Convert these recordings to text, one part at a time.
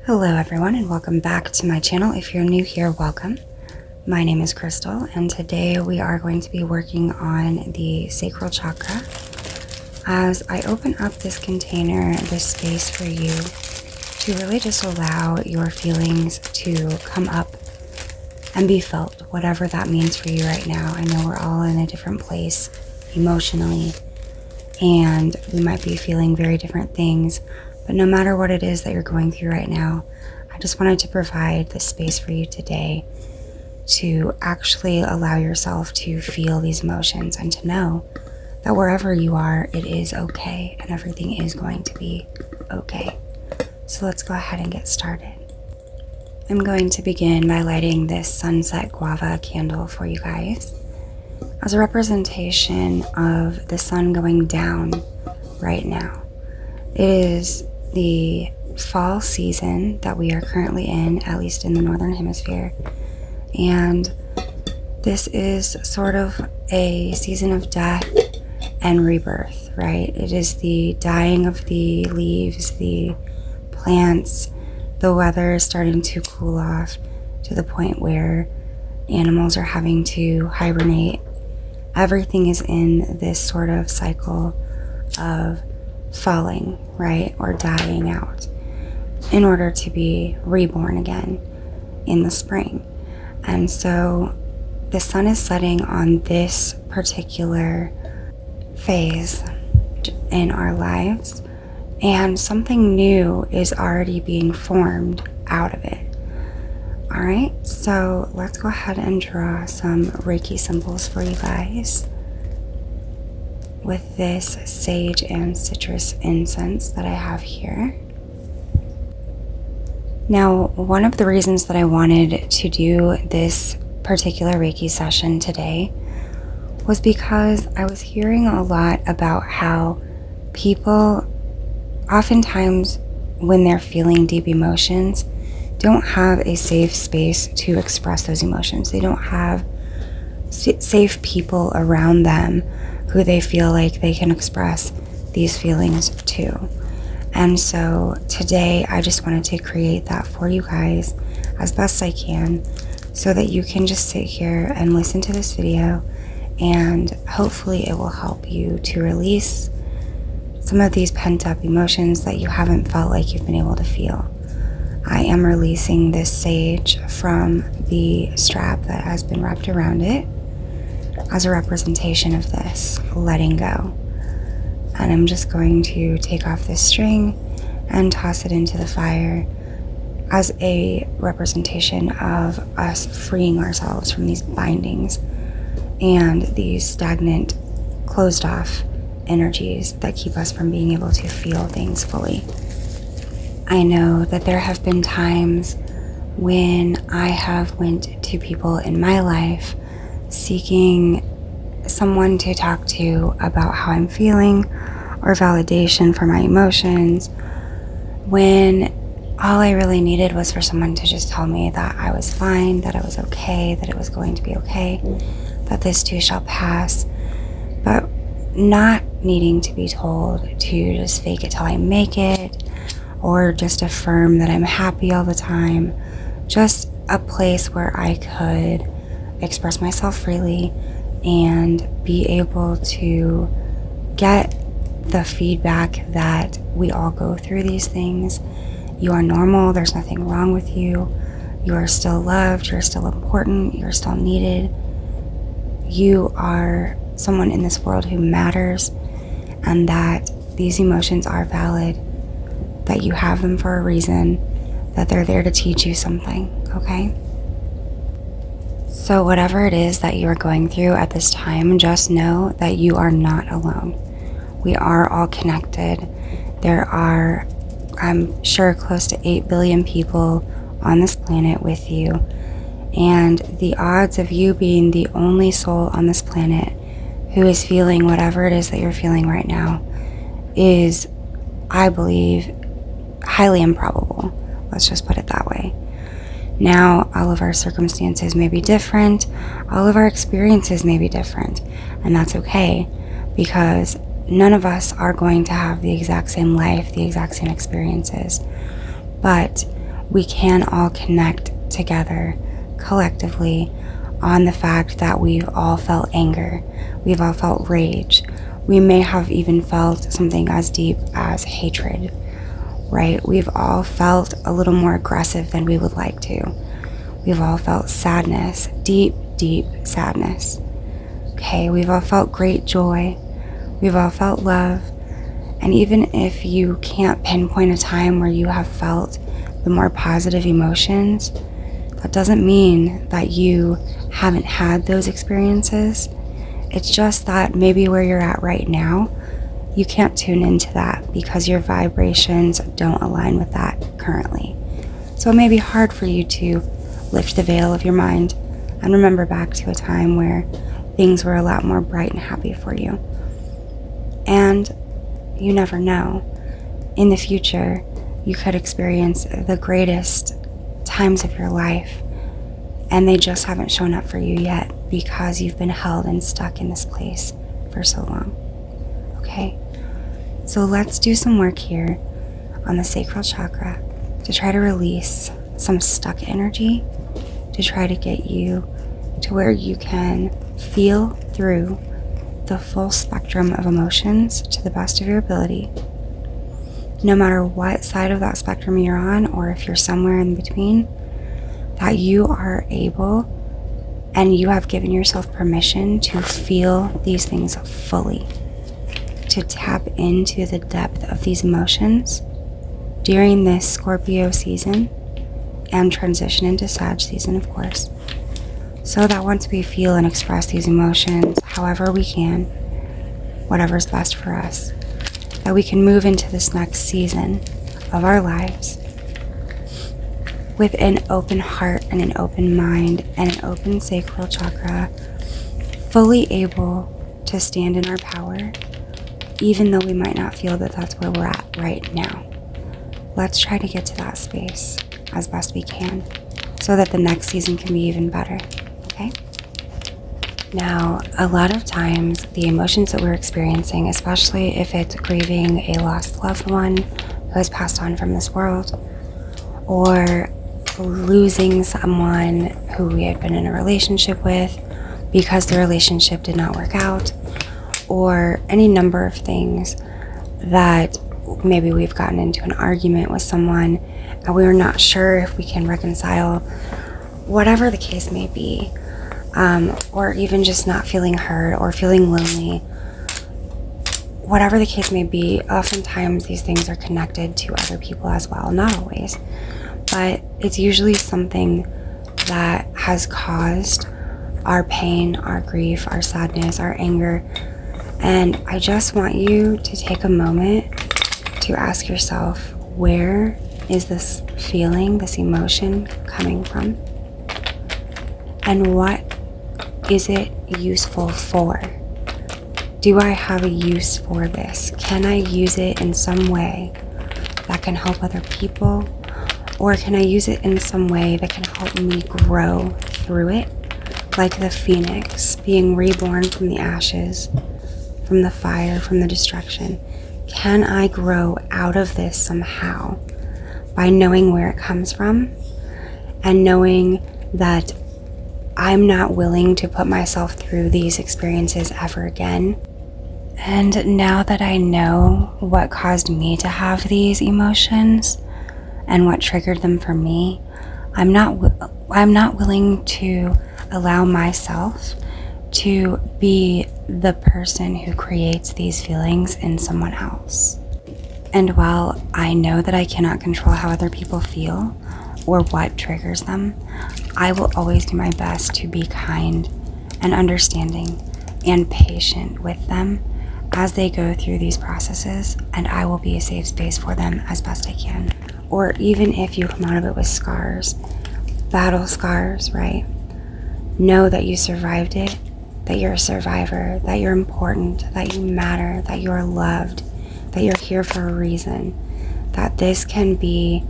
Hello everyone and welcome back to my channel. If you're new here, welcome. My name is Crystal and today we are going to be working on the sacral chakra. As I open up this container, this space for you to really just allow your feelings to come up and be felt, whatever that means for you right now. I know we're all in a different place emotionally and we might be feeling very different things. But no matter what it is that you're going through right now, I just wanted to provide this space for you today to actually allow yourself to feel these emotions and to know that wherever you are, it is okay and everything is going to be okay. So let's go ahead and get started. I'm going to begin by lighting this sunset guava candle for you guys as a representation of the sun going down right now. It is the fall season that we are currently in, at least in the northern hemisphere, and this is sort of a season of death and rebirth, right? It is the dying of the leaves, the plants, the weather is starting to cool off to the point where animals are having to hibernate. Everything is in this sort of cycle of falling, right, or dying out in order to be reborn again in the spring. And so the sun is setting on this particular phase in our lives, and something new is already being formed out of it. All right, so let's go ahead and draw some Reiki symbols for you guys with this sage and citrus incense that I have here. Now, one of the reasons that I wanted to do this particular Reiki session today was because I was hearing a lot about how people oftentimes, when they're feeling deep emotions, don't have a safe space to express those emotions. They don't have safe people around them who they feel like they can express these feelings to. And so today I just wanted to create that for you guys as best I can so that you can just sit here and listen to this video, and hopefully it will help you to release some of these pent up emotions that you haven't felt like you've been able to feel. I am releasing this sage from the strap that has been wrapped around it as a representation of this letting go. And I'm just going to take off this string and toss it into the fire as a representation of us freeing ourselves from these bindings and these stagnant, closed off energies that keep us from being able to feel things fully. I know that there have been times when I have went to people in my life seeking someone to talk to about how I'm feeling or validation for my emotions, when all I really needed was for someone to just tell me that I was fine, that I was okay, that it was going to be okay, that this too shall pass, but not needing to be told to just fake it till I make it or just affirm that I'm happy all the time. Just a place where I could express myself freely and be able to get the feedback that we all go through these things. You are normal, there's nothing wrong with you. You are still loved, you're still important, you're still needed. You are someone in this world who matters, and that these emotions are valid, that you have them for a reason, that they're there to teach you something, okay? So whatever it is that you are going through at this time, just know that you are not alone. We are all connected. There are, I'm sure, close to 8 billion people on this planet with you. And the odds of you being the only soul on this planet who is feeling whatever it is that you're feeling right now is, I believe, highly improbable. Let's just put it that way. Now, all of our circumstances may be different, all of our experiences may be different, and that's okay, because none of us are going to have the exact same life, the exact same experiences. But we can all connect together collectively on the fact that we've all felt anger, we've all felt rage, we may have even felt something as deep as hatred, right? We've all felt a little more aggressive than we would like to. We've all felt sadness, deep, deep sadness. Okay, we've all felt great joy. We've all felt love. And even if you can't pinpoint a time where you have felt the more positive emotions, that doesn't mean that you haven't had those experiences. It's just that maybe where you're at right now, you can't tune into that because your vibrations don't align with that currently. So it may be hard for you to lift the veil of your mind and remember back to a time where things were a lot more bright and happy for you. And you never know. In the future, you could experience the greatest times of your life, and they just haven't shown up for you yet because you've been held and stuck in this place for so long. Okay? So let's do some work here on the sacral chakra to try to release some stuck energy, to try to get you to where you can feel through the full spectrum of emotions to the best of your ability. No matter what side of that spectrum you're on, or if you're somewhere in between, that you are able and you have given yourself permission to feel these things fully, to tap into the depth of these emotions during this Scorpio season and transition into Sag season, of course. So that once we feel and express these emotions however we can, whatever's best for us, that we can move into this next season of our lives with an open heart and an open mind and an open sacral chakra, fully able to stand in our power, even though we might not feel that that's where we're at right now. Let's try to get to that space as best we can so that the next season can be even better, okay? Now, a lot of times the emotions that we're experiencing, especially if it's grieving a lost loved one who has passed on from this world, or losing someone who we had been in a relationship with because the relationship did not work out, or any number of things that maybe we've gotten into an argument with someone and we're not sure if we can reconcile, whatever the case may be, or even just not feeling heard or feeling lonely, whatever the case may be, oftentimes these things are connected to other people as well. Not always, but it's usually something that has caused our pain, our grief, our sadness, our anger. And I just want you to take a moment to ask yourself, where is this feeling, this emotion coming from? And what is it useful for? Do I have a use for this? Can I use it in some way that can help other people? Or can I use it in some way that can help me grow through it? Like the phoenix being reborn from the ashes, from the fire, from the destruction. Can I grow out of this somehow by knowing where it comes from and knowing that I'm not willing to put myself through these experiences ever again? And now that I know what caused me to have these emotions and what triggered them for me, I'm not willing to allow myself to be the person who creates these feelings in someone else. And while I know that I cannot control how other people feel or what triggers them, I will always do my best to be kind and understanding and patient with them as they go through these processes, and I will be a safe space for them as best I can. Or even if you come out of it with scars, battle scars, right? Know that you survived it, that you're a survivor, that you're important, that you matter, that you're loved, that you're here for a reason, that this can be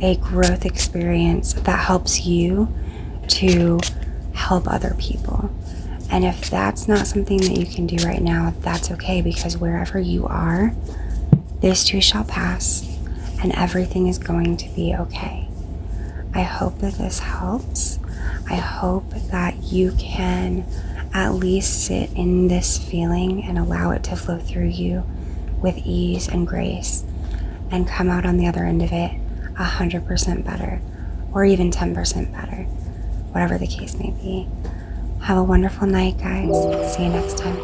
a growth experience that helps you to help other people. And if that's not something that you can do right now, that's okay, because wherever you are, this too shall pass and everything is going to be okay. I hope that this helps. I hope that you can at least sit in this feeling and allow it to flow through you with ease and grace and come out on the other end of it 100% better, or even 10% better, whatever the case may be. Have a wonderful night, guys. See you next time.